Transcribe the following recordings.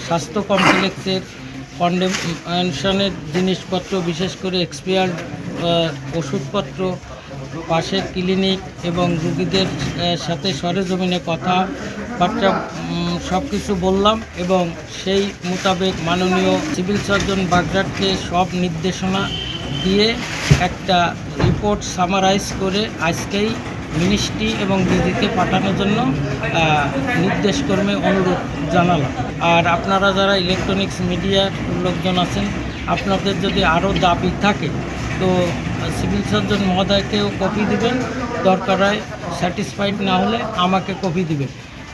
স্বাস্থ্য কমপ্লেক্সের কন্ডেমশনের জিনিসপত্র, বিশেষ করে এক্সপায়ার্ড ওষুধপত্র, পাশের ক্লিনিক এবং রুগীদের সাথে সরেজমিনে কথাবার্তা সব কিছু বললাম এবং সেই মোতাবেক মাননীয় সিভিল সার্জন বাগড়াটকে সব নির্দেশনা দিয়ে একটা রিপোর্ট সামারাইজ করে আজকেই মিনিস্ট্রি এবং ডিজিকে পাঠানোর জন্য নির্দেশক্রমে অনুরোধ জানালাম। আর আপনারা যারা ইলেকট্রনিক্স মিডিয়ার লোকজন আছেন, আপনাদের যদি আরও দাবি থাকে তো সিভিল সার্জন মহোদয়কেও কপি দিবেন, দরকার হয় স্যাটিসফাইড না হলে আমাকে কপি দিবেন।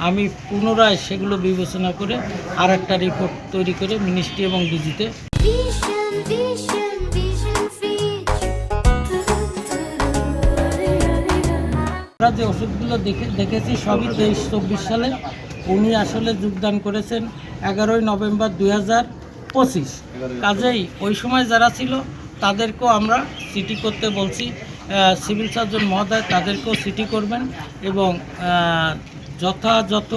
আমি পুনরায় সেগুলো বিবেচনা করে আর একটা রিপোর্ট তৈরি করে মিনিস্ট্রি এবং ডিজিতে। আমরা যে ওষুধগুলো দেখেছি সবই 23-24 সালে। উনি আসলে যোগদান করেছেন 11ই নভেম্বর 2025। কাজেই ওই সময় যারা ছিল তাদেরকেও আমরা সিটি করতে বলছি। সিভিল সার্জন মহোদয় তাদেরকেও সিটি করবেন এবং যথাযথ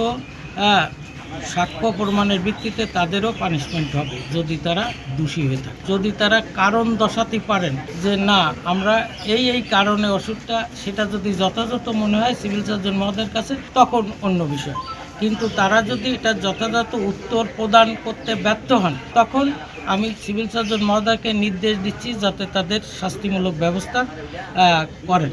সাক্ষ্য প্রমাণের ভিত্তিতে তাদেরও পানিশমেন্ট হবে যদি তারা দোষী হয়ে থাকে। যদি তারা কারণ দর্শাতে পারেন যে না আমরা এই কারণে ওষুধটা, সেটা যদি যথাযথ মনে হয় সিভিল সার্জন মহোদয়ের কাছে, তখন অন্য বিষয়। কিন্তু তারা যদি এটা যথাযথ উত্তর প্রদান করতে ব্যর্থ হন, তখন আমি সিভিল সার্জন মহোদয়কে নির্দেশ দিচ্ছি যাতে তাদের শাস্তিমূলক ব্যবস্থা করেন।